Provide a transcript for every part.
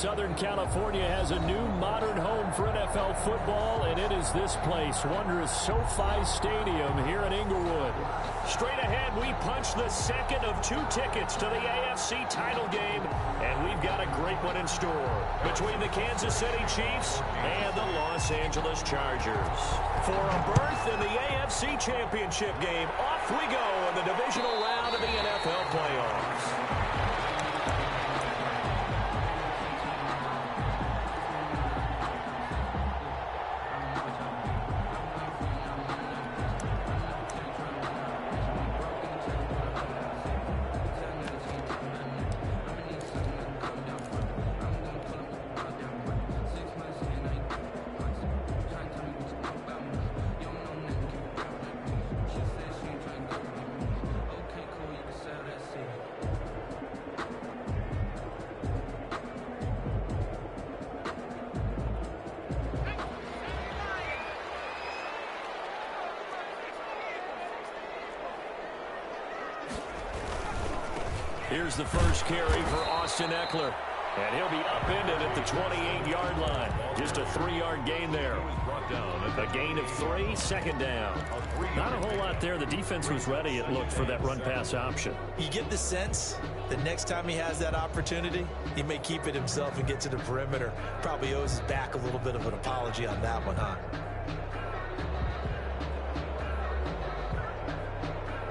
Southern California has a new modern home for NFL football, and it is this place, wondrous SoFi Stadium here in Inglewood. Straight ahead, we punch the second of 2 tickets to the AFC title game, and we've got a great one in store between the Kansas City Chiefs and the Los Angeles Chargers. For a berth in the AFC Championship game, off we go in the divisional round of the NFL playoffs. Here's the first carry for Austin Ekeler. And he'll be upended at the 28-yard line. Just a 3-yard gain there. A gain of 3, second down. Not a whole lot there. The defense was ready, it looked, for that run-pass option. You get the sense that next time he has that opportunity, he may keep it himself and get to the perimeter. Probably owes his back a little bit of an apology on that one, huh?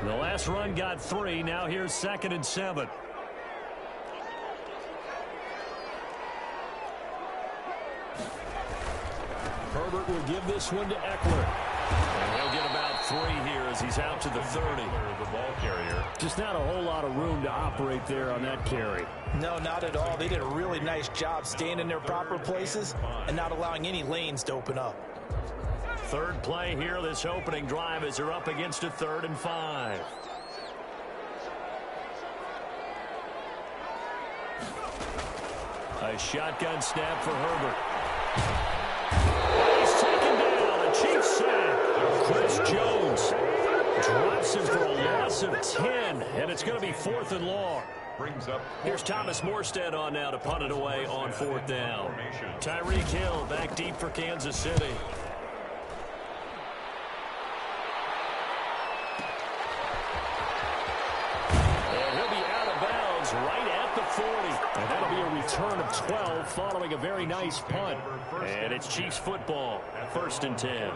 The last run got 3. Now here's 2nd and 7. Herbert will give this one to Ekeler. And he'll get about 3 here as he's out to the 30. The ball carrier. Just not a whole lot of room to operate there on that carry. No, not at all. They did a really nice job staying in their proper places and not allowing any lanes to open up. Third play here, this opening drive, as they're up against a 3rd and 5. A shotgun snap for Herbert. He's taken down. A Chiefs sack. Chris Jones drops him for a loss of 10, and it's going to be 4th and long. Here's Thomas Morstead on now to punt it away on 4th down. Tyreek Hill back deep for Kansas City. Right at the 40. And that'll be a return of 12 following a very nice punt. And it's Chiefs football. 1st and 10.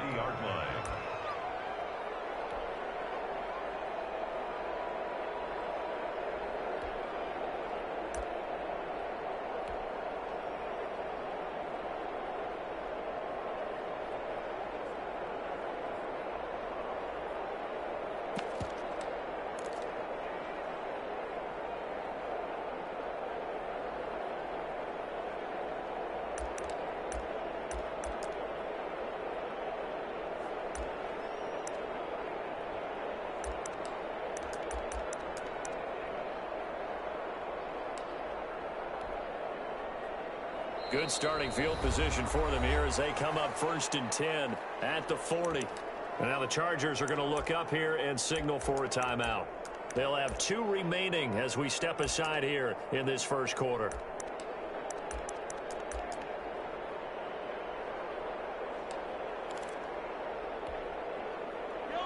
Good starting field position for them here as they come up 1st and 10 at the 40. And now the Chargers are going to look up here and signal for a timeout. They'll have 2 remaining as we step aside here in this first quarter.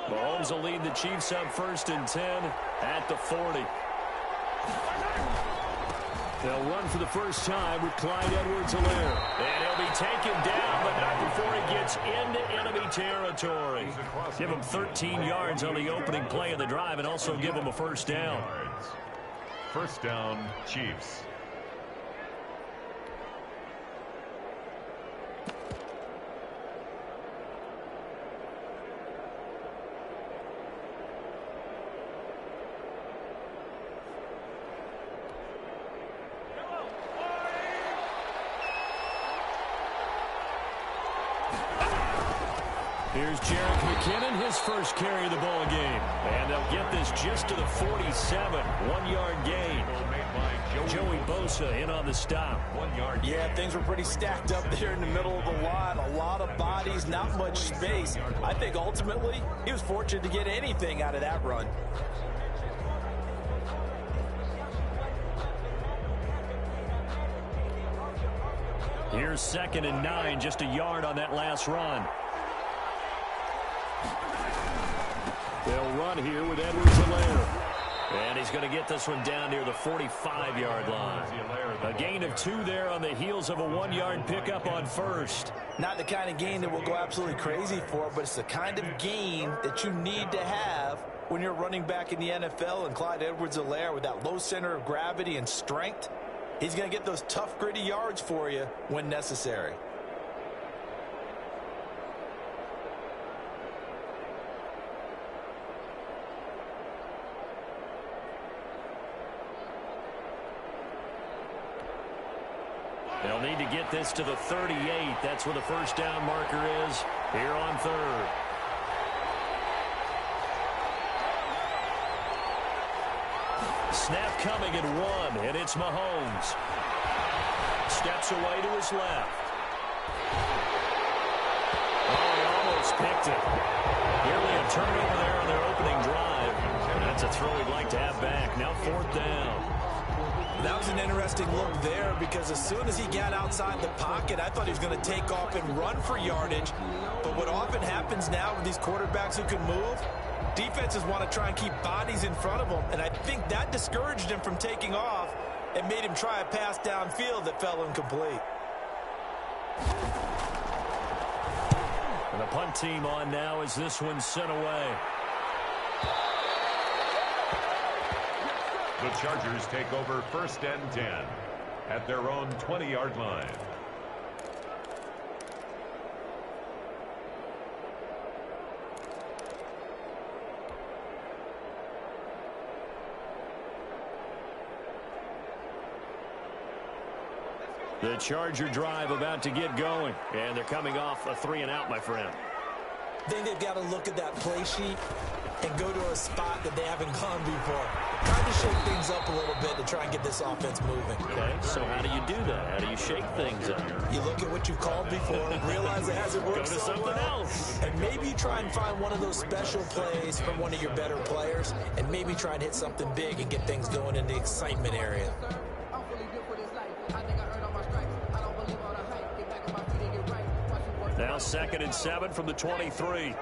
Mahomes will lead the Chiefs up 1st and 10 at the 40. They'll run for the first time with Clyde Edwards-Helaire. And he'll be taken down, but not before he gets into enemy territory. Give him 13 yards on the opening play of the drive and also give him a first down. First down, Chiefs. Here's Jerick McKinnon, his first carry of the ball game. And they'll get this just to the 47. 1-yard gain. Joey Bosa in on the stop. 1 yard. Yeah, things were pretty stacked up there in the middle of the line. A lot of bodies, not much space. I think ultimately he was fortunate to get anything out of that run. Here's 2nd and 9, just a yard on that last run. They'll run here with Edwards-Helaire. And he's going to get this one down near the 45-yard line. A gain of 2 there on the heels of a 1-yard pickup on first. Not the kind of gain that we'll go absolutely crazy for, but it's the kind of gain that you need to have when you're running back in the NFL. And Clyde Edwards-Helaire, with that low center of gravity and strength, he's going to get those tough, gritty yards for you when necessary. They'll need to get this to the 38. That's where the first down marker is here on 3rd. Snap coming at 1, and it's Mahomes. Steps away to his left. Oh, he almost picked it. Nearly a turnover there on their opening drive. And that's a throw he'd like to have back. Now 4th down. That was an interesting look there, because as soon as he got outside the pocket, I thought he was going to take off and run for yardage. But what often happens now with these quarterbacks who can move, defenses want to try and keep bodies in front of them. And I think that discouraged him from taking off and made him try a pass downfield that fell incomplete. And the punt team on now as this one's sent away. The Chargers take over 1st and 10 at their own 20-yard line. The Charger drive about to get going, and they're coming off a 3-and-out, my friend. I think they've got to look at that play sheet and go to a spot that they haven't gone before. Trying to shake things up a little bit to try and get this offense moving. Okay, so how do you do that? How do you shake things up? You look at what you've called before, realize it hasn't worked Go to so something well, else. and maybe try and find one of those special plays from one of your better players, and maybe try and hit something big and get things going in the excitement area. Now 2nd and 7 from the 23.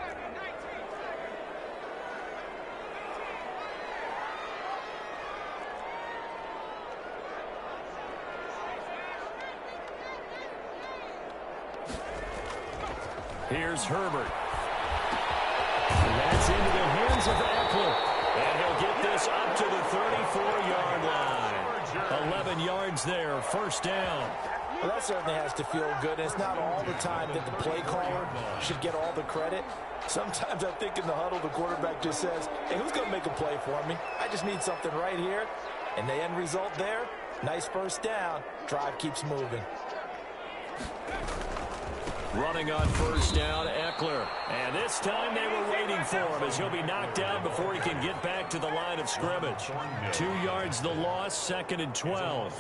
Here's Herbert. And that's into the hands of Eckler. And he'll get this up to the 34-yard line. 11 yards there, 1st down. Well, that certainly has to feel good. It's not all the time that the play caller should get all the credit. Sometimes I think in the huddle, the quarterback just says, hey, who's going to make a play for me? I just need something right here. And the end result there, nice 1st down. Drive keeps moving. Running on 1st down, Eckler. And this time they were waiting for him, as he'll be knocked down before he can get back to the line of scrimmage. 2 yards the loss, 2nd and 12.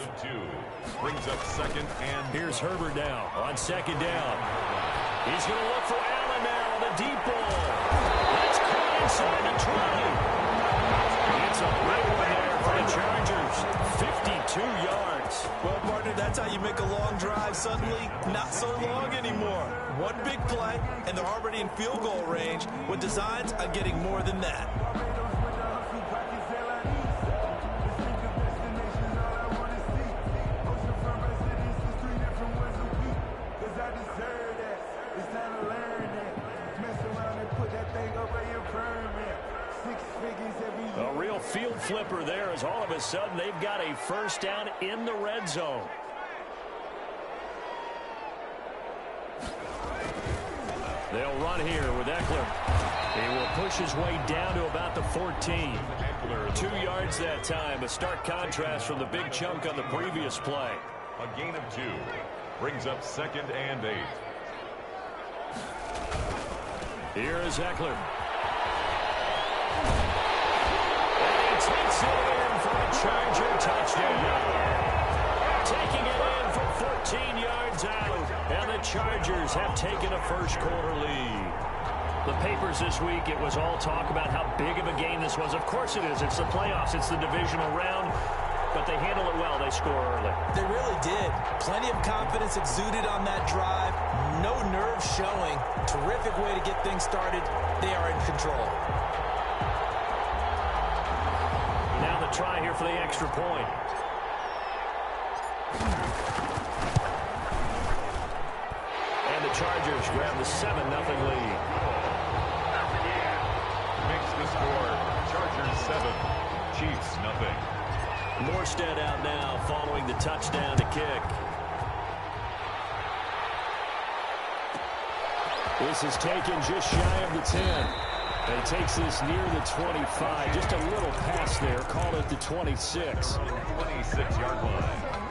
Brings up 2nd and... Here's Herbert now on 2nd down. He's going to look for Allen now on the deep ball. That's caught inside the 20. It's a big one there for the Chargers. 52 yards. Well, partner, that's how you make a long drive suddenly not so long anymore. One big play, and they're already in field goal range with designs on getting more than that. A real field flipper there, as all of a sudden they've got a 1st down in the red zone. They'll run here with Eckler. He will push his way down to about the 14. 2 yards that time, a stark contrast from the big chunk on the previous play. A gain of 2 brings up 2nd and 8. Here is Eckler. Takes it in for a Charger touchdown. Taking it in for 14 yards out. And the Chargers have taken a 1st quarter lead. The papers this week, it was all talk about how big of a game this was. Of course it is. It's the playoffs. It's the divisional round. but they handle it well. They score early. They really did. Plenty of confidence exuded on that drive. No nerve showing. Terrific way to get things started. They are in control. Now the try here for the extra point. And the Chargers grab the 7-0 lead. Makes the score Chargers 7, Chiefs nothing. Morstead out now following the touchdown to kick. This is taken just shy of the 10. And he takes this near the 25. Just a little pass there. Call it the 26. 26-yard line.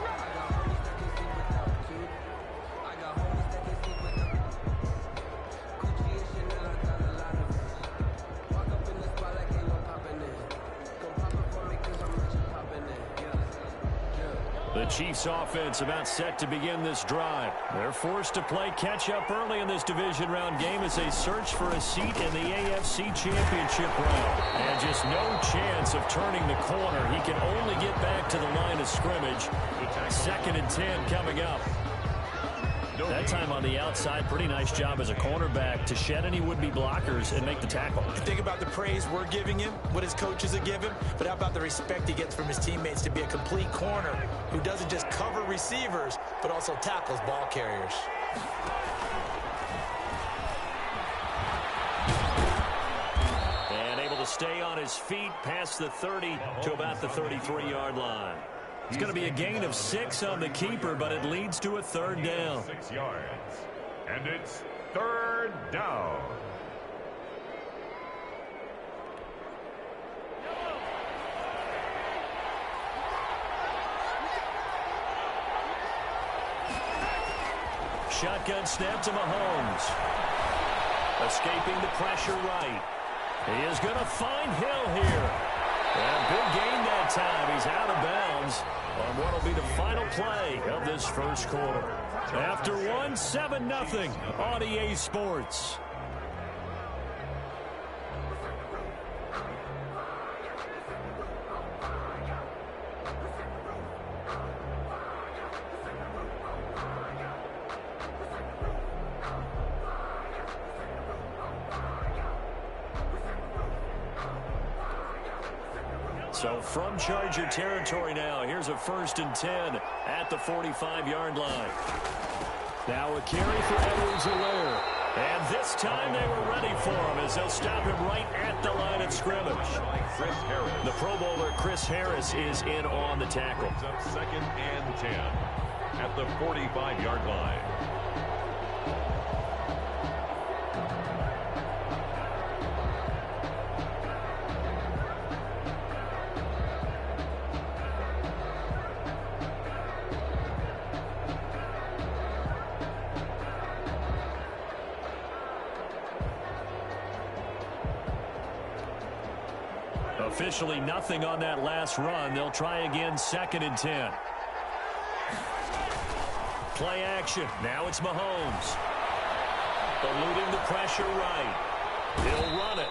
The Chiefs offense about set to begin this drive. They're forced to play catch-up early in this division round game as they search for a seat in the AFC Championship round. And just no chance of turning the corner. He can only get back to the line of scrimmage. 2nd and 10 coming up. That time on the outside, pretty nice job as a cornerback to shed any would-be blockers and make the tackle. Think about the praise we're giving him, what his coaches are giving, but how about the respect he gets from his teammates to be a complete corner who doesn't just cover receivers, but also tackles ball carriers. And able to stay on his feet past the 30 to about the 33-yard line. It's going to be a gain of 6 on the keeper, but it leads to a 3rd down. 6 yards. And it's 3rd down. Shotgun snap to Mahomes. Escaping the pressure right. He is going to find Hill here. And big gain that time. He's out of bounds on what will be the final play of this first quarter. After one, 7-0 on EA Sports. So from Charger territory now, here's a 1st and 10 at the 45-yard line. Now a carry for Edwards-Helaire. And this time they were ready for him as they'll stop him right at the line of scrimmage. The Pro Bowler Chris Harris is in on the tackle. 2nd and 10 at the 45-yard line. Officially nothing on that last run. They'll try again 2nd and 10. Play action. Now it's Mahomes. Eluding the pressure right. He'll run it.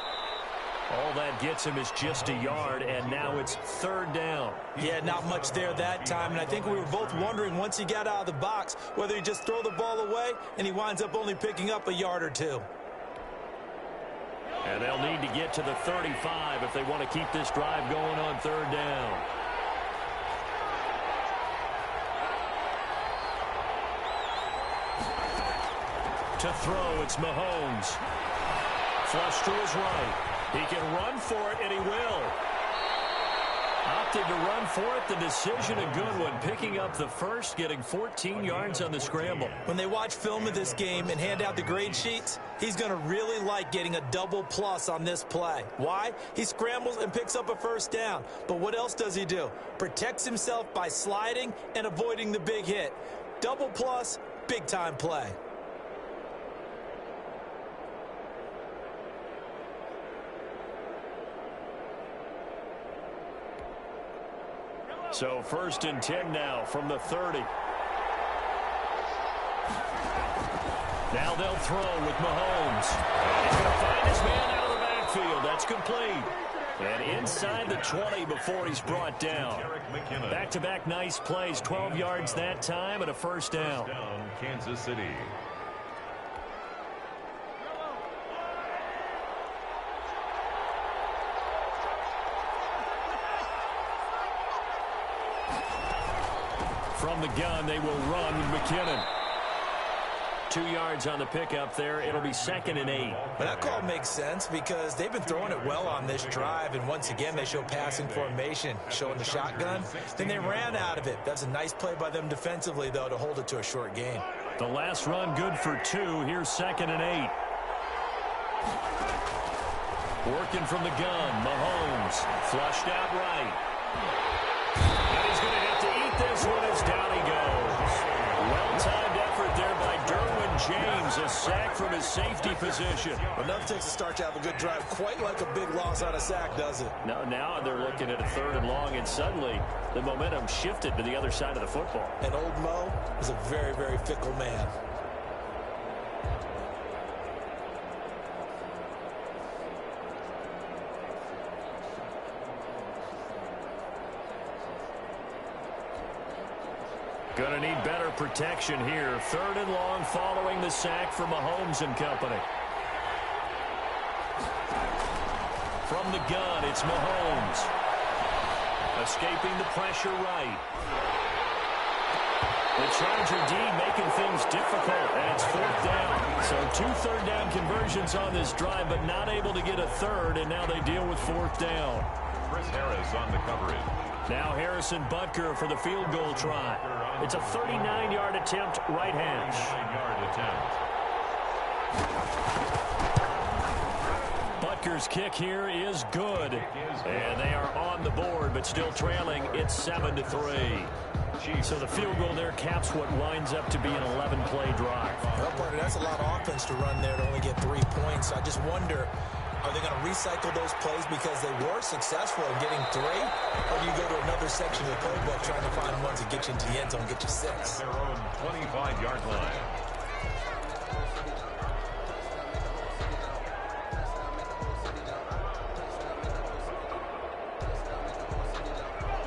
All that gets him is just a yard, and now it's 3rd down. Yeah, not much there that time, and I think we were both wondering once he got out of the box whether he just throw the ball away and he winds up only picking up a yard or 2. And they'll need to get to the 35 if they want to keep this drive going on 3rd down. To throw, it's Mahomes. Flush to his right. He can run for it, and he will. Opted to run for it. The decision, a good one. Picking up the first, getting 14 yards on the scramble. When they watch film of this game and hand out the grade sheets, he's going to really like getting a double plus on this play. Why? He scrambles and picks up a 1st down. But what else does he do? Protects himself by sliding and avoiding the big hit. Double plus, big-time play. So 1st and 10 now from the 30. Now they'll throw with Mahomes. He's going to find his man out of the backfield. That's complete. And inside the 20 before he's brought down. Back-to-back nice plays, 12 yards that time and a first down. Kansas City. From the gun, they will run with McKinnon. 2 yards on the pickup there. It'll be 2nd and 8. But that call makes sense because they've been throwing it well on this drive, and once again, they show passing formation, showing the shotgun. Then they ran out of it. That's a nice play by them defensively, though, to hold it to a short gain. The last run good for 2. Here's 2nd and 8. Working from the gun, Mahomes. Flushed out right. And he's going to have to eat this one as down he goes. Well-timed effort there by Derwin James. A sack from his safety position. Enough takes a start to have a good drive. Quite like a big loss on a sack, does it? Now they're looking at a 3rd and long, and suddenly the momentum shifted to the other side of the football. And old Mo is a very, very fickle man. Going to need better protection here. 3rd and long following the sack from Mahomes and company. From the gun, it's Mahomes. Escaping the pressure right. The Charger D making things difficult, and it's 4th down. So 2 third-down conversions on this drive, but not able to get a 3rd, and now they deal with 4th down. Chris Harris on the coverage. Now Harrison Butker for the field goal try. It's a 39-yard attempt, right hash. 39-yard attempt. Butker's kick here is good. And they are on the board, but still trailing. It's 7-3. So the field goal there caps what winds up to be an 11-play drive. Well, partner, that's a lot of offense to run there to only get 3 points. I just wonder, are they going to recycle those plays because they were successful in getting 3? Or do you go to another section of the playbook trying to find ones that get you into the end zone and get you 6? Their own 25-yard line.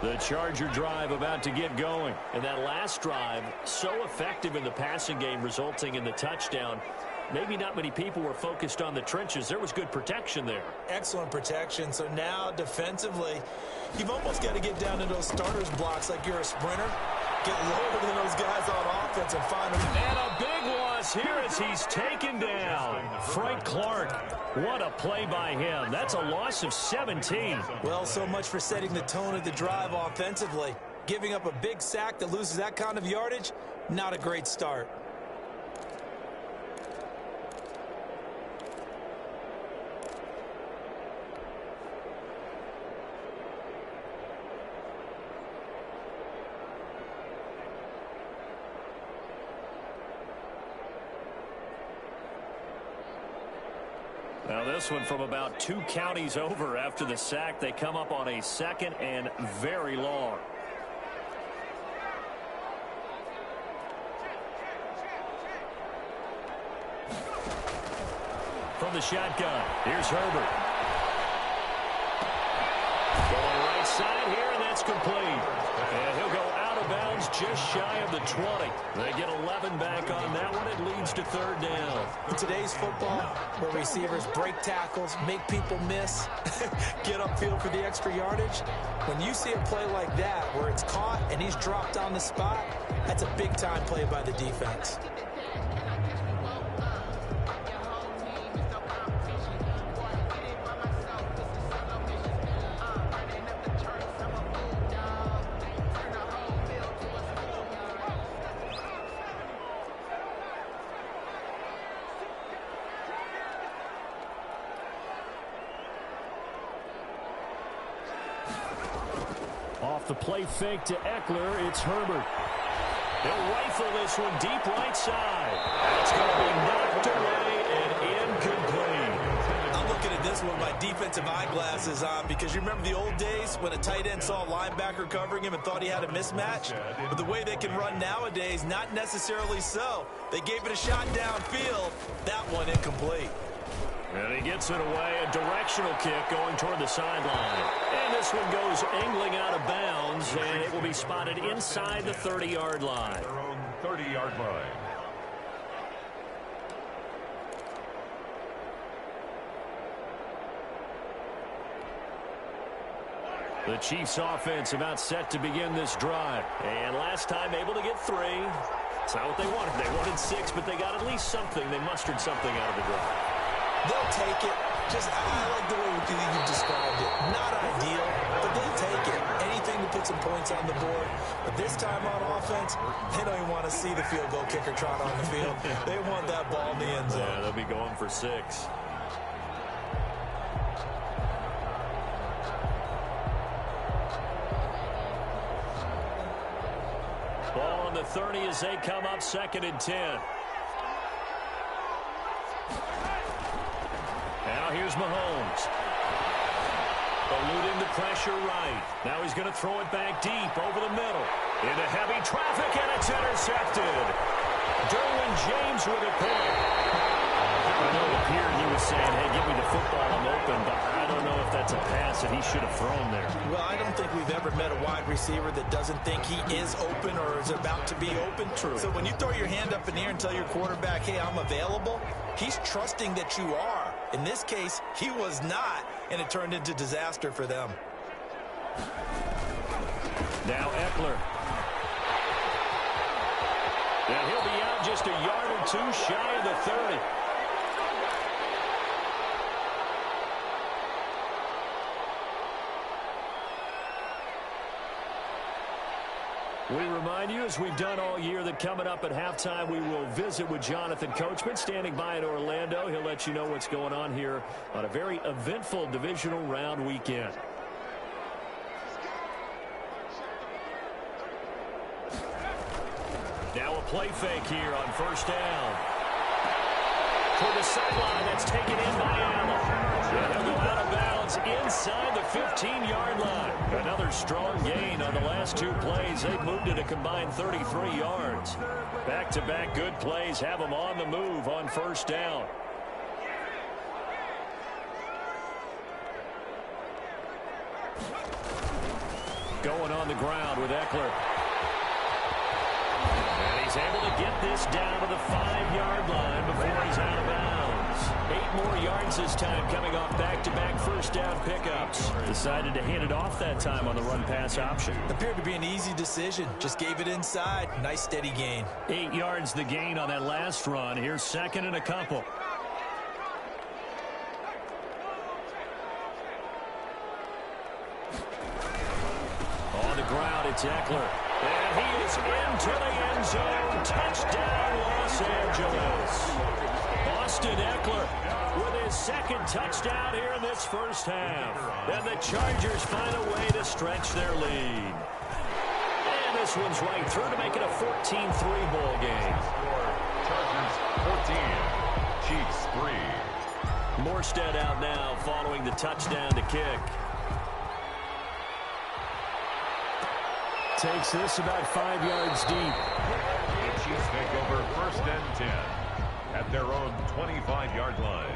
The Charger drive about to get going. And that last drive, so effective in the passing game, resulting in the touchdown. Maybe not many people were focused on the trenches. There was good protection there. Excellent protection. So now, defensively, you've almost got to get down into those starters blocks like you're a sprinter. Get lower than those guys on offense and find them. And a big loss here as he's taken down. Frank Clark. What a play by him. That's a loss of 17. Well, so much for setting the tone of the drive offensively. Giving up a big sack that loses that kind of yardage, not a great start. Now this one from about 2 counties over after the sack. They come up on a 2nd and very long. From the shotgun, here's Herbert. Going right side here, and that's complete. And he'll go out of bounds just shy of the 20. They get 11 back on that one. It leads to 3rd down. In today's football, where receivers break tackles, make people miss, get upfield for the extra yardage, when you see a play like that where it's caught and he's dropped on the spot, that's a big-time play by the defense. Off the play fake to Eckler, it's Herbert. He'll rifle this one deep right side. It's going to be knocked away and incomplete. I'm looking at this one with my defensive eyeglasses on because you remember the old days when a tight end saw a linebacker covering him and thought he had a mismatch? But the way they can run nowadays, not necessarily so. They gave it a shot downfield. That one incomplete. And he gets it away, a directional kick going toward the sideline. And this one goes angling out of bounds, and it will be spotted inside the 30-yard line. Their own 30-yard line. The Chiefs offense about set to begin this drive. And last time able to get 3. It's not what they wanted. They wanted 6, but they got at least something. They mustered something out of the drive. They'll take it. I like the way you described it. Not ideal, but they'll take it. Anything to put some points on the board. But this time on offense, they don't even want to see the field goal kicker trot on the field. They want that ball in the end zone. Yeah, they'll be going for 6. Ball on the 30 as they come up 2nd and 10. Now here's Mahomes. Eluding the pressure right. Now he's going to throw it back deep over the middle. Into heavy traffic, and it's intercepted. Derwin James with a pick. I know it appeared he was saying, hey, give me the football, I'm open, but I don't know if that's a pass that he should have thrown there. Well, I don't think we've ever met a wide receiver that doesn't think he is open or is about to be open. True. So when you throw your hand up in the air and tell your quarterback, hey, I'm available, he's trusting that you are. In this case, he was not, and it turned into disaster for them. Now Eckler. And he'll be out just a yard or 2 shy of the 30. We remind you, as we've done all year, that coming up at halftime, we will visit with Jonathan Coachman, standing by in Orlando. He'll let you know what's going on here on a very eventful divisional round weekend. Now a play fake here on 1st down. For the sideline, that's taken in by Allen. And he'll go out of bounds inside the 15-yard line. Another strong gain on the last 2 plays. They've moved it a combined 33 yards. Back-to-back good plays have them on the move on 1st down. Going on the ground with Eckler. And he's able to get this down to the 5-yard line before he's out of bounds. 8 more yards this time, coming off back-to-back 1st down pickups. Decided to hand it off that time on the run-pass option. Appeared to be an easy decision. Just gave it inside. Nice steady gain. 8 yards the gain on that last run. Here's 2nd and a couple. On the ground, it's Eckler. And he is into the end zone. Touchdown, Los Angeles. Austin Eckler with his 2nd touchdown here in this 1st half. And the Chargers find a way to stretch their lead. And this one's right through to make it a 14-3 ball game. Chargers 14, Chiefs 3. Morstead out now following the touchdown to kick. Takes this about 5 yards deep. The Chiefs take over 1st and 10 at their own 25-yard line.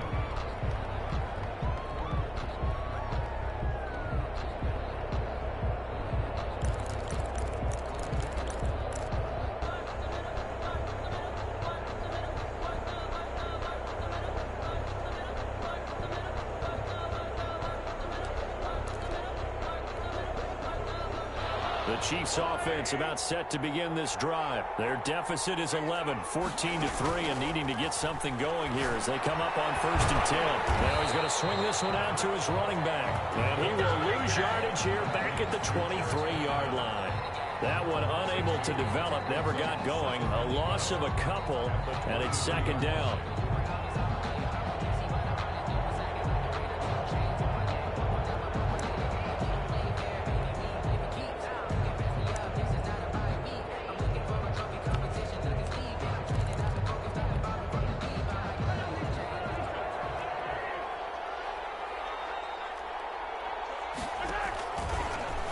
The Chiefs offense about set to begin this drive. Their deficit is 11, 14-3, and needing to get something going here as they come up on 1st and 10. Now he's going to swing this one out to his running back. And he will lose yardage here back at the 23-yard line. That one unable to develop, never got going. A loss of a couple, and it's 2nd down.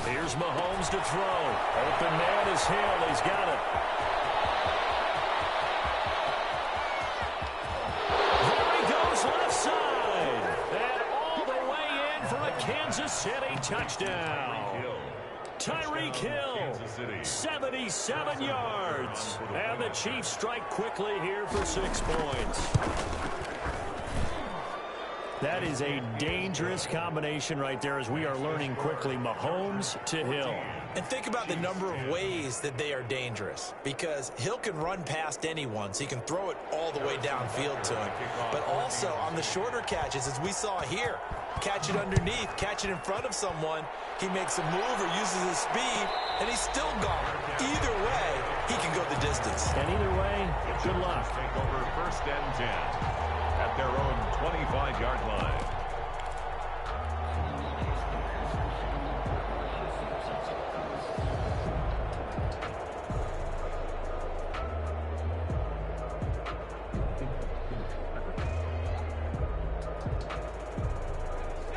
Here's Mahomes to throw. Open man is Hill. He's got it. There he goes left side. Kansas City touchdown. Tyreek Hill, 77 yards. And the Chiefs strike quickly here for 6 points. That is a dangerous combination right there, as we are learning quickly. Mahomes to Hill. And think about the number of ways that they are dangerous, because Hill can run past anyone, so he can throw it all the way downfield to him. But also on the shorter catches, as we saw here, catch it underneath, catch it in front of someone, he makes a move or uses his speed, and he's still gone. Either way, he can go the distance. And either way, good luck. Take over 1st and 10 at their own 25-yard line.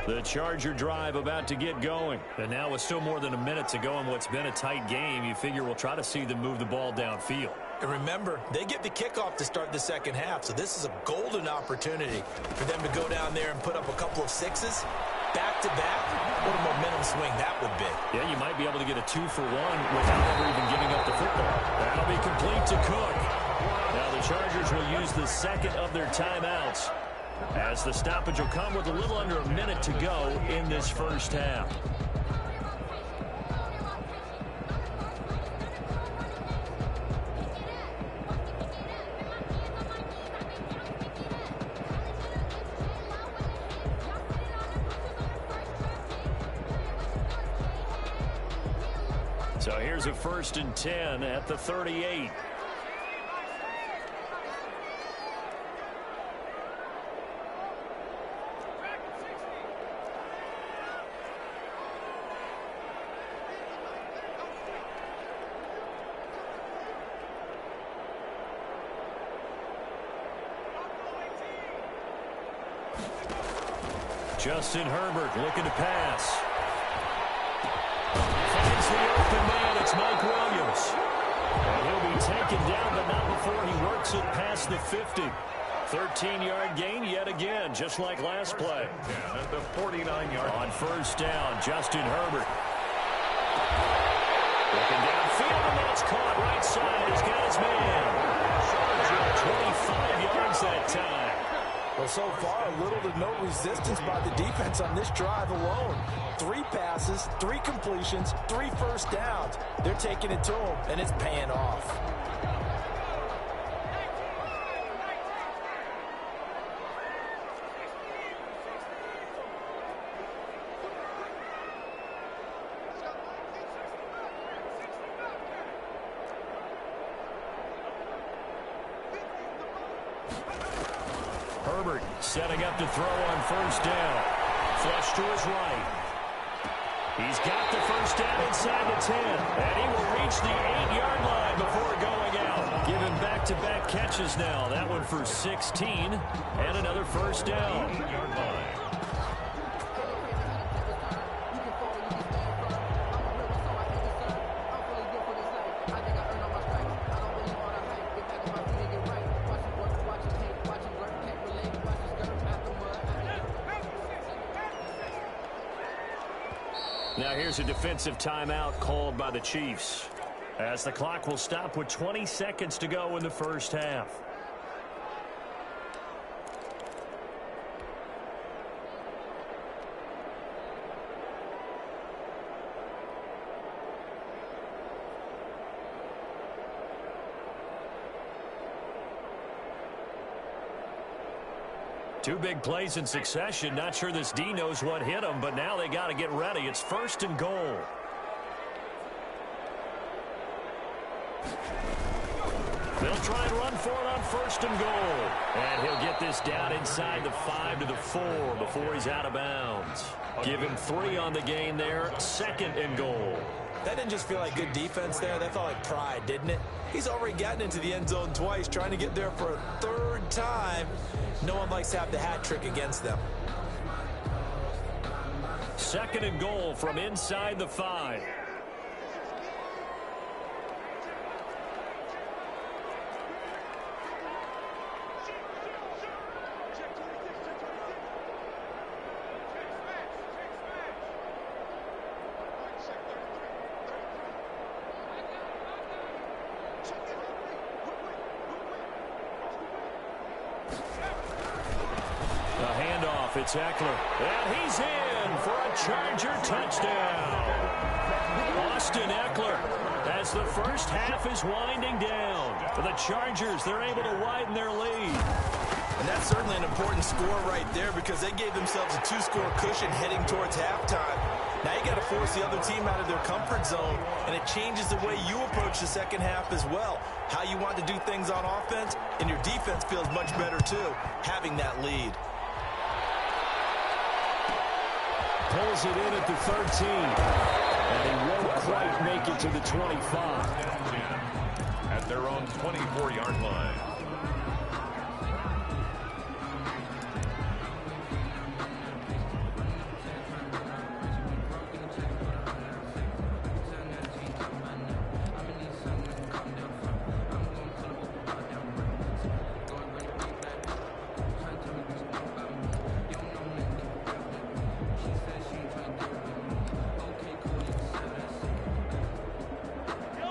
The Charger drive about to get going. And now with still more than a minute to go in what's been a tight game, you figure we'll try to see them move the ball downfield. And remember, they get the kickoff to start the second half, so this is a golden opportunity for them to go down there and put up a couple of sixes back-to-back. What a momentum swing that would be. Yeah, you might be able to get a 2-for-1 without ever even giving up the football. That'll be complete to Cook. Now the Chargers will use the second of their timeouts, as the stoppage will come with a little under a minute to go in this first half. So here's a 1st and 10 at the 38. Justin Herbert looking to pass. Finds the open man. It's Mike Williams. And he'll be taken down, but not before he works it past the 50. 13-yard gain yet again, just like last play. At the 49-yard on 1st down, Justin Herbert. Looking downfield, and that's caught right side. He's got his man. 25 yards that time. Well, so far, little to no resistance by the defense on this drive alone. 3 passes, 3 completions, 3 first downs. They're taking it to him, and it's paying off. Herbert setting up to throw on 1st down. Flush to his right. He's got the 1st down inside the 10. And he will reach the 8-yard line before going out. Given back-to-back catches now. That one for 16. And another 1st down. 8-yard line. Now here's a defensive timeout called by the Chiefs, as the clock will stop with 20 seconds to go in the first half. Two big plays in succession. Not sure this D knows what hit him, but now they got to get ready. It's 1st and goal. They'll try and run for it on 1st and goal. And he'll get this down inside the 5 to the 4 before he's out of bounds. Give him 3 on the game there. 2nd and goal. That didn't just feel like good defense there. That felt like pride, didn't it? He's already gotten into the end zone twice, trying to get there for a 3rd time. No one likes to have the hat trick against them. 2nd and goal from inside the 5. half. It's Eckler. And he's in for a Charger touchdown. Austin Eckler, as the first half is winding down. For the Chargers, they're able to widen their lead. And that's certainly an important score right there because they gave themselves a 2-score cushion heading towards halftime. Now you got to force the other team out of their comfort zone, and it changes the way you approach the second half as well. How you want to do things on offense, and your defense feels much better too, having that lead. Pulls it in at the 13. And he won't quite make it to the 25. At their own 24-yard line.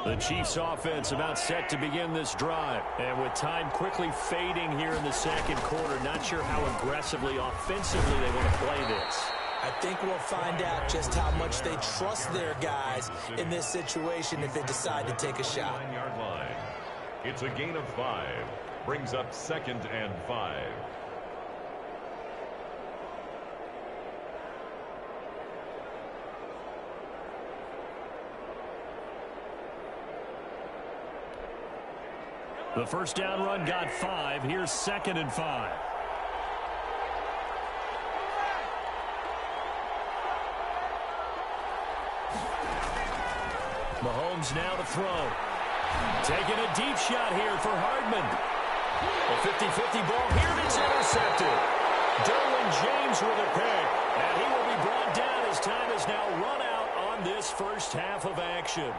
The Chiefs offense about set to begin this drive. And with time quickly fading here in the second quarter, not sure how aggressively, offensively they want to play this. I think we'll find out just how much they trust their guys in this situation if they decide to take a shot. 9-yard line. It's a gain of 5. Brings up 2nd and 5. The first down run got 5. Here's 2nd and 5. Mahomes now to throw. Taking a deep shot here for Hardman. A 50-50 ball here, and it's intercepted. Derwin James with a pick, and he will be brought down as time has now run out on this first half of action.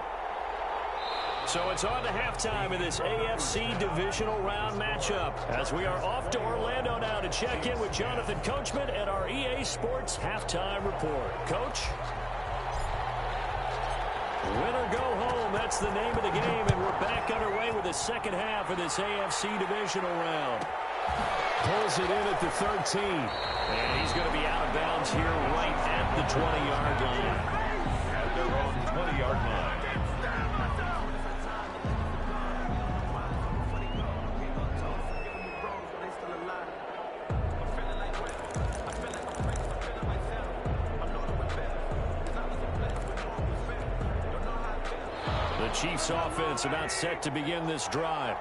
So it's on to halftime in this AFC divisional round matchup as we are off to Orlando now to check in with Jonathan Coachman at our EA Sports halftime report. Coach? Win or go home, that's the name of the game, and we're back underway with the second half of this AFC divisional round. Pulls it in at the 13, and he's going to be out of bounds here right at the 20-yard line. At their own 20-yard line. Chiefs offense about set to begin this drive.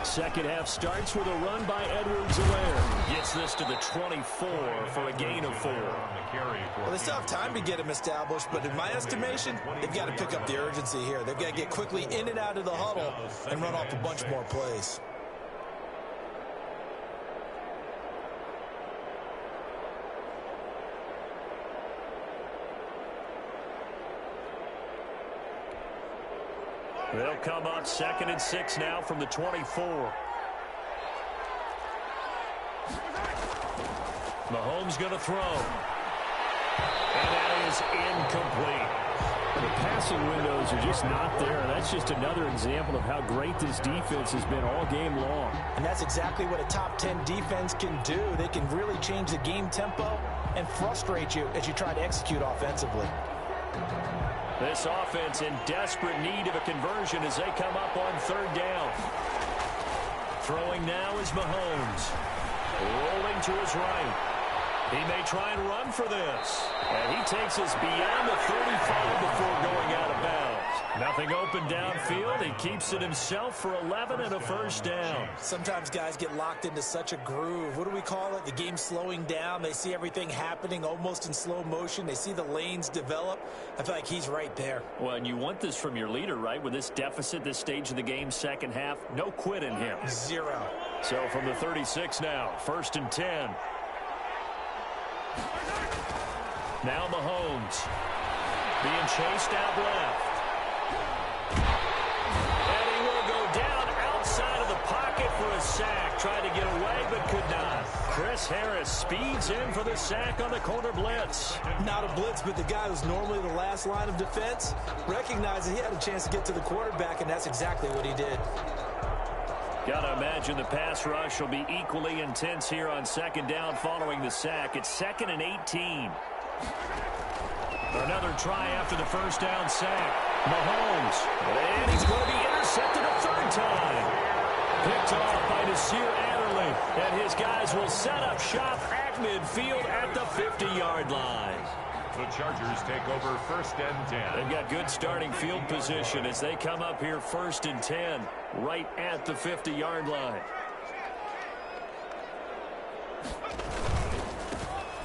Second half starts with a run by Edwards-Helaire. Gets this to the 24 for a gain of 4. Well, they still have time to get him established, but in my estimation, they've got to pick up the urgency here. They've got to get quickly in and out of the huddle and run off a bunch more plays. They'll come up 2nd and 6 now from the 24. Mahomes going to throw. And that is incomplete. The passing windows are just not there. That's just another example of how great this defense has been all game long. And that's exactly what a top 10 defense can do. They can really change the game tempo and frustrate you as you try to execute offensively. This offense in desperate need of a conversion as they come up on 3rd down. Throwing now is Mahomes. Rolling to his right. He may try and run for this. And he takes us beyond the 35 before going out of bounds. Nothing open downfield. He keeps it himself for 11 and a first down. Sometimes guys get locked into such a groove. What do we call it? The game slowing down. They see everything happening almost in slow motion. They see the lanes develop. I feel like he's right there. Well, and you want this from your leader, right? With this deficit, this stage of the game, second half, no quit in him. 0. So from the 36 now, 1st and 10. Now Mahomes being chased out left. And he will go down outside of the pocket for a sack. Tried to get away but could not. Chris Harris speeds in for the sack on the corner blitz. Not a blitz, but the guy who's normally the last line of defense recognized that he had a chance to get to the quarterback, and that's exactly what he did. Got to imagine the pass rush will be equally intense here on second down following the sack. It's 2nd and 18. Another try after the first down sack. Mahomes. And he's going to be intercepted a third time. Picked off by Nasir Adderley. And his guys will set up shop at midfield at the 50-yard line. The Chargers take over 1st and 10. They've got good starting field position as they come up here 1st and 10, right at the 50-yard line.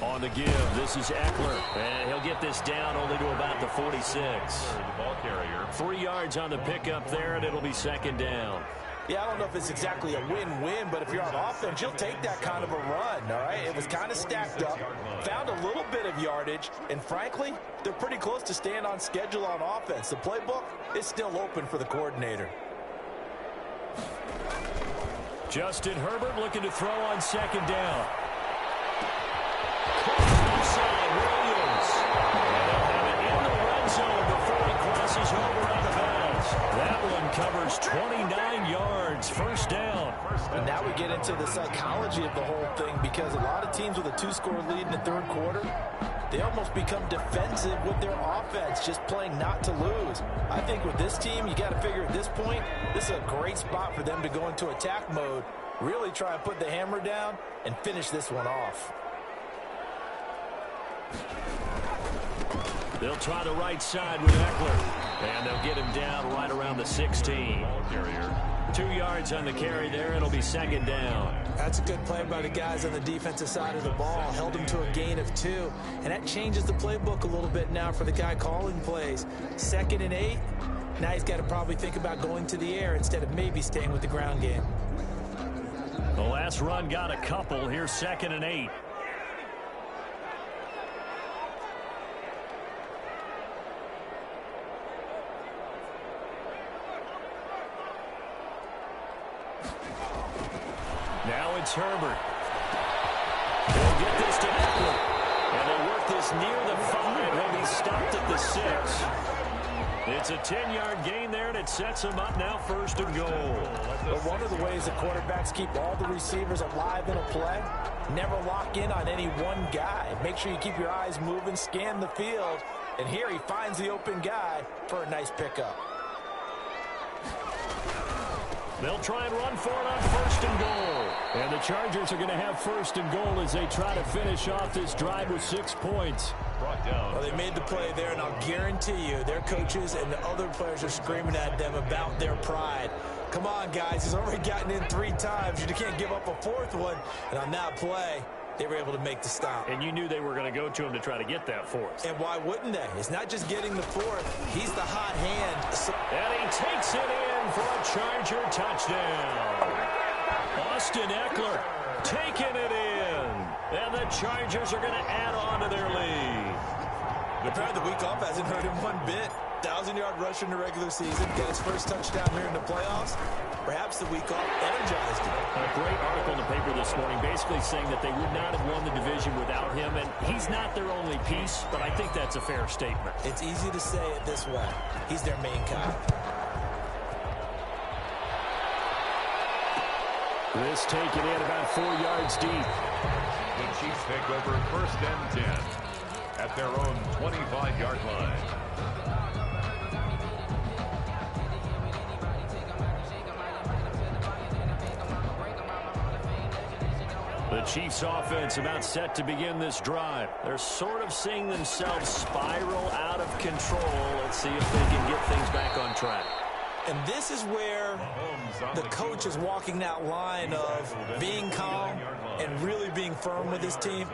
On the give, this is Eckler, and he'll get this down only to about the 46. The ball carrier. 3 yards on the pickup there, and it'll be 2nd down. Yeah, I don't know if it's exactly a win-win, but if you're on offense, you'll take that kind of a run, all right? It was kind of stacked up, found a little bit of yardage, and frankly, they're pretty close to staying on schedule on offense. The playbook is still open for the coordinator. Justin Herbert looking to throw on 2nd down. Inside Williams. And they'll have it in the red zone before he crosses over on the bounds. That one covers 29 yards, 1st down. And now we get into the psychology of the whole thing, because a lot of teams with a 2-score lead in the 3rd quarter, they almost become defensive with their offense, just playing not to lose. I think with this team, you got to figure at this point, this is a great spot for them to go into attack mode, really try and put the hammer down and finish this one off. They'll try the right side with Eckler, and they'll get him down right around the 16. Ball carrier. 2 yards on the carry there. It'll be 2nd down. That's a good play by the guys on the defensive side of the ball. Held him to a gain of 2. And that changes the playbook a little bit now for the guy calling plays. 2nd and 8. Now he's got to probably think about going to the air instead of maybe staying with the ground game. The last run got a couple. Here's 2nd and 8. Now it's Herbert. They'll get this to Eckler. And they'll work this near the 5. He'll be stopped at the 6. It's a 10-yard gain there, and it sets him up now 1st and goal. But one of the ways the quarterbacks keep all the receivers alive in a play, never lock in on any one guy. Make sure you keep your eyes moving, scan the field. And here he finds the open guy for a nice pickup. They'll try and run for it on 1st and goal. And the Chargers are going to have 1st and goal as they try to finish off this drive with 6 points. Brought down. Well, they made the play there, and I'll guarantee you their coaches and the other players are screaming at them about their pride. Come on, guys. He's already gotten in 3 times. You can't give up a 4th one. And on that play, they were able to make the stop. And you knew they were going to go to him to try to get that 4th. And why wouldn't they? It's not just getting the 4th. He's the hot hand. And he takes it in for a Charger touchdown. Austin Eckler taking it in. And the Chargers are going to add on to their lead. The week off hasn't hurt him one bit. 1,000-yard rush in the regular season. Got his first touchdown here in the playoffs. Perhaps the week off energized him. A great article in the paper this morning basically saying that they would not have won the division without him, and he's not their only piece, but I think that's a fair statement. It's easy to say it this way. He's their main guy. This taken in about 4 yards deep. The Chiefs take over 1st and 10 at their own 25-yard line. The Chiefs offense about set to begin this drive. They're sort of seeing themselves spiral out of control. Let's see if they can get things back on track. And this is where the coach is walking that line of being calm and really being firm with his team.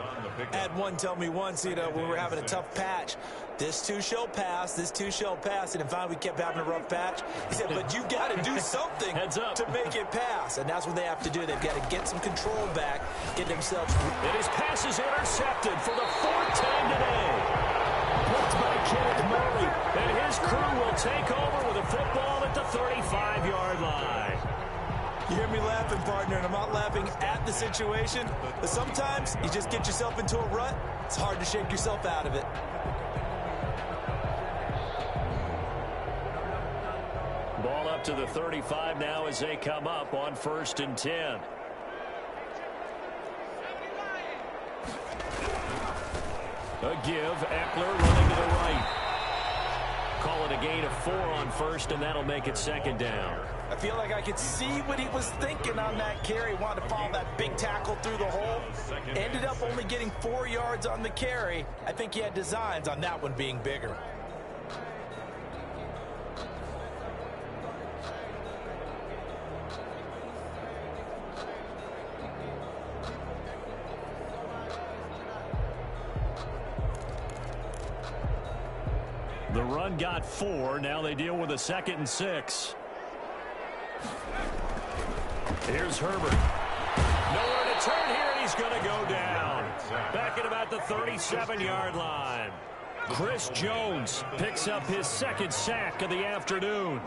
I had one tell me once, when we were having a tough patch, this too shall pass, this too shall pass. And finally we kept having a rough patch. He said, but you got to do something to make it pass. And that's what they have to do. They've got to get some control back, get themselves. And his pass is intercepted for the 4th time today. Picked by Kenneth Murray. And his crew will take over with a football at the 35-yard line. You hear me laughing, partner, and I'm not laughing at the situation, but sometimes you just get yourself into a rut. It's hard to shake yourself out of it. Ball up to the 35 now as they come up on 1st and 10. A give. Eckler running to the right. Call it a gain of 4 on 1st, and that'll make it 2nd down. I feel like I could see what he was thinking on that carry. Wanted to follow that big tackle through the hole. Ended up only getting 4 yards on the carry. I think he had designs on that one being bigger. The run got 4. Now they deal with a 2nd and 6. Here's Herbert. Nowhere to turn here, and he's going to go down. Back at about the 37-yard line. Chris Jones picks up his 2nd sack of the afternoon.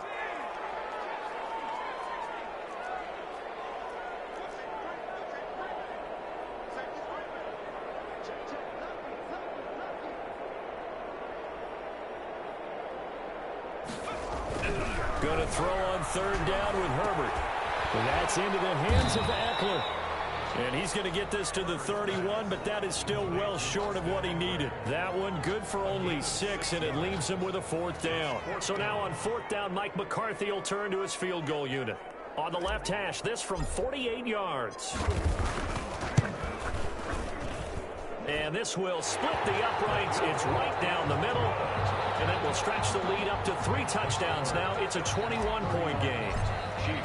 Going to throw on 3rd down with Herbert. And that's into the hands of Eckler. And he's going to get this to the 31, but that is still well short of what he needed. That one good for only 6, and it leaves him with a 4th down. So now on 4th down, Mike McCarthy will turn to his field goal unit. On the left hash, this from 48 yards. And this will split the uprights. It's right down the middle. And that will stretch the lead up to 3 touchdowns now. It's a 21-point game.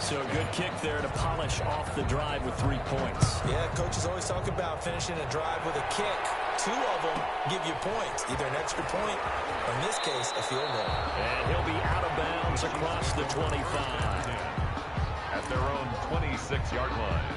So good kick there to polish off the drive with 3 points. Yeah, coaches always talk about finishing a drive with a kick. 2 of them give you points, either an extra point or, in this case, a field goal. And he'll be out of bounds across the 25. At their own 26-yard line.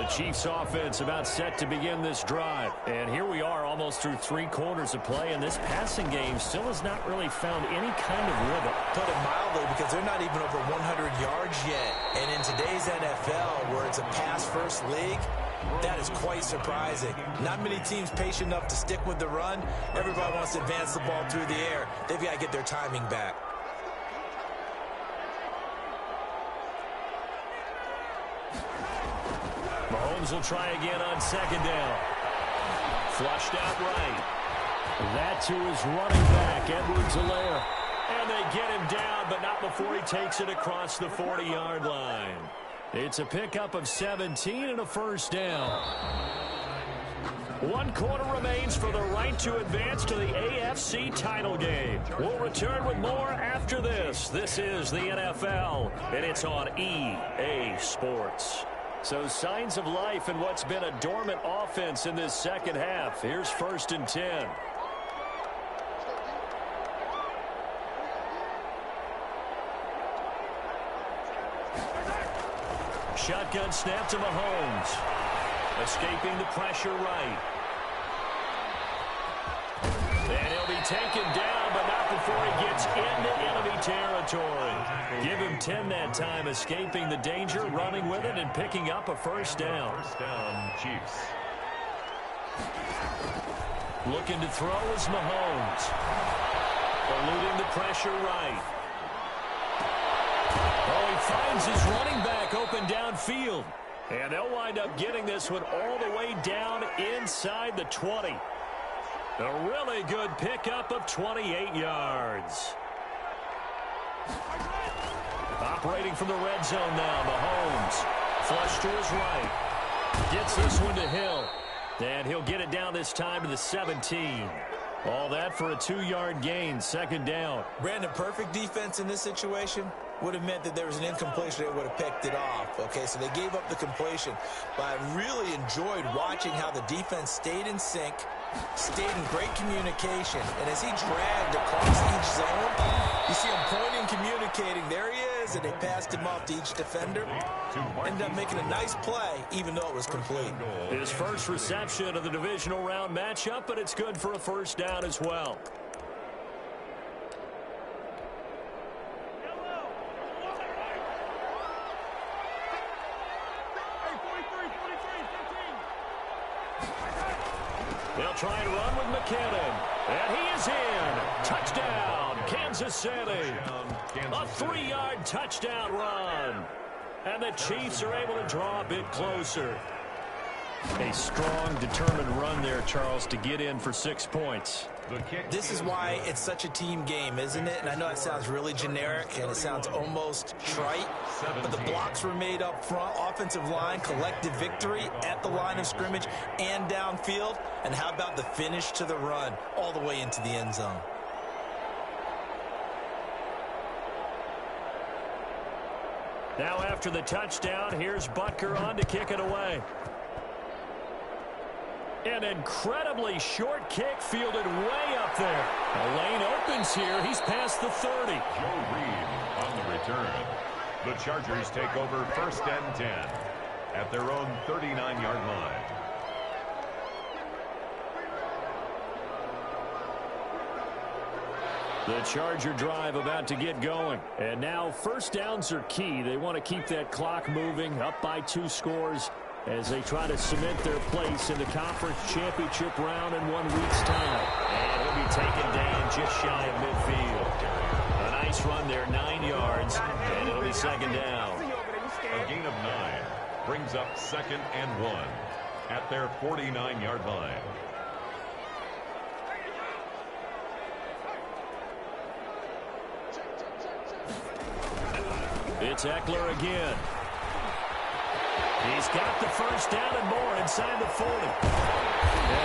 Chiefs offense about set to begin this drive. And here we are almost through 3 quarters of play, and this passing game still has not really found any kind of rhythm. Put it mildly, because they're not even over 100 yards yet. And in today's NFL, where it's a pass-first league, that is quite surprising. Not many teams patient enough to stick with the run. Everybody wants to advance the ball through the air. They've got to get their timing back. Mahomes will try again on 2nd down. Flushed out right. That to his running back, Edwards-Helaire. And they get him down, but not before he takes it across the 40-yard line. It's a pickup of 17 and a 1st down. 1 quarter remains for the right to advance to the AFC title game. We'll return with more after this. This is the NFL, and it's on EA Sports. So signs of life in what's been a dormant offense in this 2nd half. Here's 1st and 10. Shotgun snap to Mahomes. Escaping the pressure right. And he'll be taken down, but not before he gets into enemy territory. Give him 10 that time, escaping the danger, running with it, and picking up a 1st down. 1st down, Chiefs. Looking to throw is Mahomes. Eluding the pressure right. Oh, he finds his running back open downfield. And they'll wind up getting this one all the way down inside the 20. A really good pickup of 28 yards. Operating from the red zone now, Mahomes. Flush to his right. Gets this one to Hill. And he'll get it down this time to the 17. All that for a 2-yard gain, 2nd down. Brandon, perfect defense in this situation would have meant that there was an incompletion. They would have picked it off. Okay, so they gave up the completion. But I really enjoyed watching how the defense stayed in sync, stayed in great communication. And as he dragged across each zone, you see him pointing, communicating. There he is, and they passed him off to each defender. Ended up making a nice play, even though it was complete. His first reception of the divisional round matchup, but it's good for a 1st down as well. They'll try and run with McKinnon. And he is in. Touchdown, Kansas City. A 3-yard touchdown run. And the Chiefs are able to draw a bit closer. A strong, determined run there, Charles, to get in for 6 points. This is why it's such a team game, isn't it? And I know it sounds really generic and it sounds almost trite, but the blocks were made up front, offensive line, collective victory at the line of scrimmage and downfield. And how about the finish to the run all the way into the end zone? Now after the touchdown, here's Butker on to kick it away. An incredibly short kick fielded way up there. The lane opens here. He's past the 30. Joe Reed on the return. The Chargers take over 1st and 10 at their own 39-yard line. The Charger drive about to get going. And now 1st downs are key. They want to keep that clock moving, up by 2 scores as they try to cement their place in the conference championship round in 1 week's time. And he'll be taken down just shy of midfield. A nice run there, 9 yards, and it'll be 2nd down. A gain of 9 brings up 2nd and 1 at their 49-yard line. It's Eckler again. He's got the 1st down and more inside the 40. And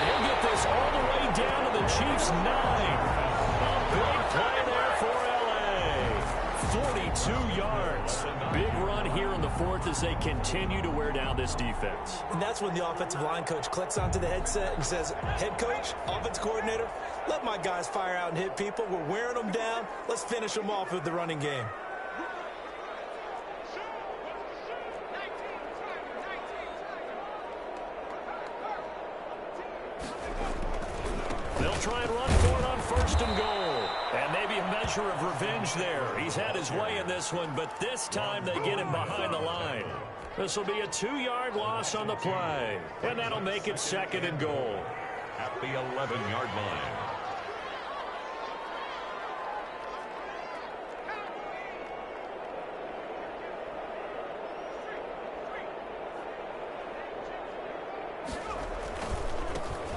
he'll get this all the way down to the Chiefs' 9. A big play there for L.A. 42 yards. Big run here in the 4th as they continue to wear down this defense. And that's when the offensive line coach clicks onto the headset and says, head coach, offense coordinator, let my guys fire out and hit people. We're wearing them down. Let's finish them off with the running game. They'll try and run for it on 1st and goal. And maybe a measure of revenge there. He's had his way in this one, but this time they get him behind the line. This will be a 2-yard loss on the play. And that'll make it 2nd and goal. At the 11-yard line.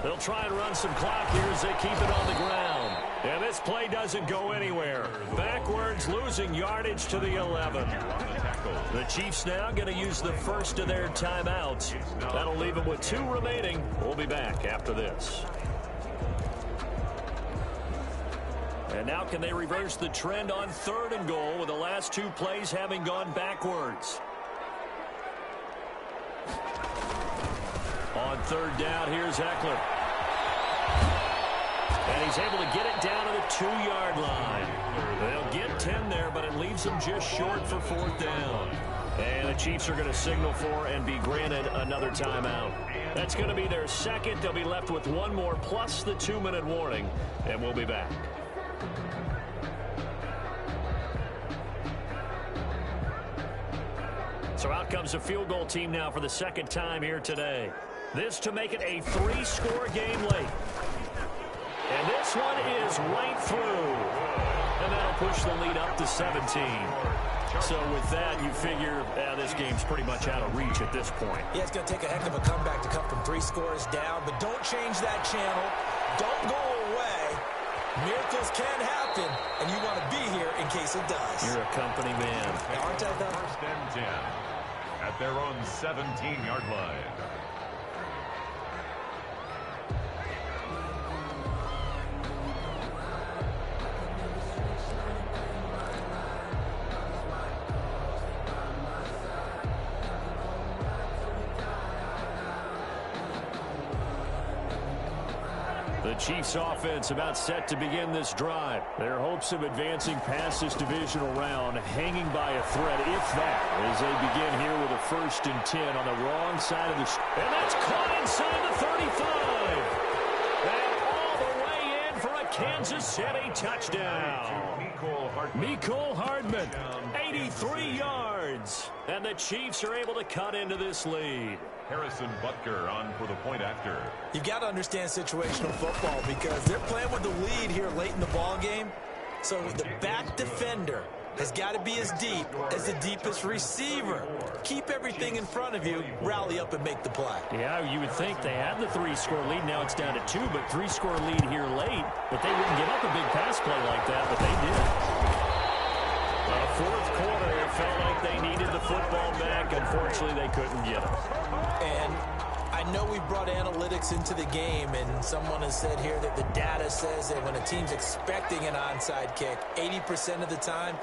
They'll try and run some clock here as they keep it on the ground. And this play doesn't go anywhere. Backwards, losing yardage to the 11. The Chiefs now going to use the 1st of their timeouts. That'll leave them with 2 remaining. We'll be back after this. And now can they reverse the trend on 3rd and goal with the last 2 plays having gone backwards? On 3rd down, here's Eckler. And he's able to get it down to the 2-yard line. They'll get 10 there, but it leaves them just short for 4th down. And the Chiefs are going to signal for and be granted another timeout. That's going to be their 2nd. They'll be left with 1 more plus the 2-minute warning, and we'll be back. So out comes the field goal team now for the 2nd time here today. This to make it a 3-score game late. And this one is right through. And that'll push the lead up to 17. So with that, you figure this game's pretty much out of reach at this point. Yeah, it's going to take a heck of a comeback to come from 3 scores down. But don't change that channel. Don't go away. Miracles can happen, and you want to be here in case it does. You're a company man. Aren't I, though? 1st and 10 at their own 17-yard line. The Chiefs offense about set to begin this drive. Their hopes of advancing past this divisional round hanging by a thread, if that, as they begin here with a 1st and 10 on the wrong side of the... And that's caught inside the 35. And all the way in for a Kansas City touchdown. Mecole Hardman, 83 yards. And the Chiefs are able to cut into this lead. Harrison Butker on for the point after. You've got to understand situational football because they're playing with the lead here late in the ball game. So the back defender has got to be as deep as the deepest receiver. Keep everything in front of you, rally up and make the play. Yeah, you would think they had the 3-score lead. Now it's down to 2, but 3-score lead here late. But they wouldn't give up a big pass play like that, but they did. Well, fourth quarter, it felt like they needed the football back. Unfortunately, they couldn't get it. And I know we brought analytics into the game, and someone has said here that the data says that when a team's expecting an onside kick, 80% of the time,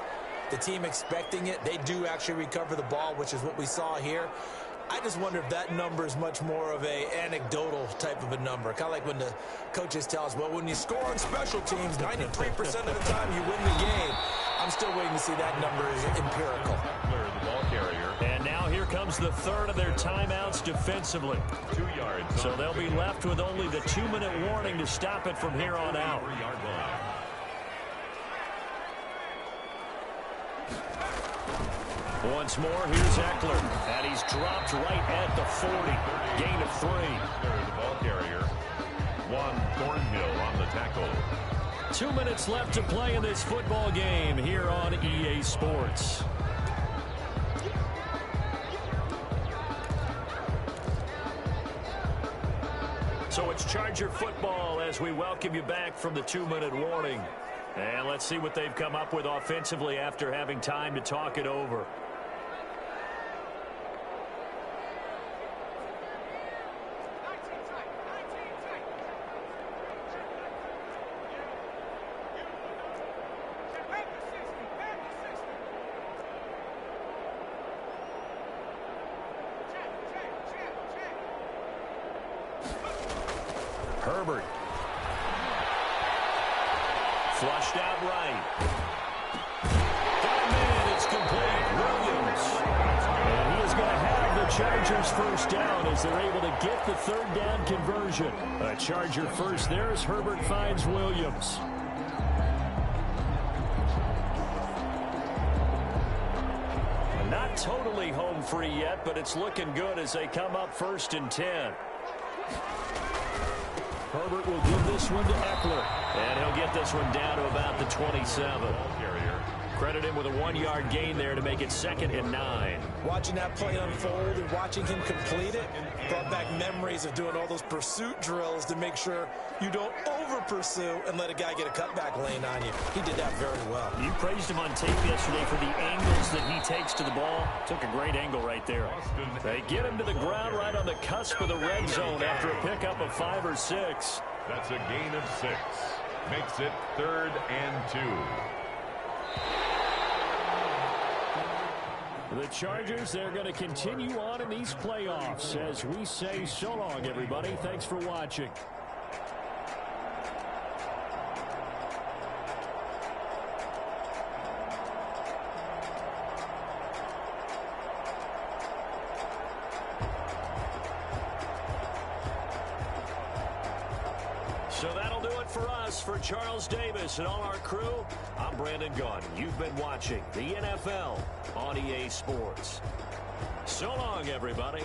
the team expecting it, they do actually recover the ball, which is what we saw here. I just wonder if that number is much more of a anecdotal type of a number. Kind of like when the coaches tell us, well, when you score on special teams, 93% of the time you win the game. I'm still waiting to see that number is empirical. The ball carrier. And now here comes the third of their timeouts defensively. 2 yards. So they'll be left with only the 2-minute warning to stop it from here on out. 3-yard line. Once more, here's Eckler. And he's dropped right at the 40. Gain of 3. The ball carrier. Juan Thornhill on the tackle. 2 minutes left to play in this football game here on EA Sports. So it's Charger football as we welcome you back from the 2-minute warning. And let's see what they've come up with offensively after having time to talk it over. Herbert. Flushed out right. Got a man, it's complete. Williams. And he is going to have the Chargers first down as they're able to get the third down conversion. A Charger first there as Herbert finds Williams. Not totally home free yet, but it's looking good as they come up 1st and 10. Herbert will give this one to Eckler. And he'll get this one down to about the 27. Credit him with a 1-yard gain there to make it 2nd and 9. Watching that play unfold and watching him complete it brought back memories of doing all those pursuit drills to make sure you don't over-pursue and let a guy get a cutback lane on you. He did that very well. You praised him on tape yesterday for the angles that he takes to the ball. Took a great angle right there. They get him to the ground right on the cusp of the red zone after a pickup of 5 or 6. That's a gain of 6. Makes it 3rd and 2. The Chargers, they're going to continue on in these playoffs as we say so long, everybody. Thanks for watching. So that'll do it for us. For Charles Davis and all our crew, I'm Brandon Gaudin. You've been watching the NFL on EA Sports. So long, everybody.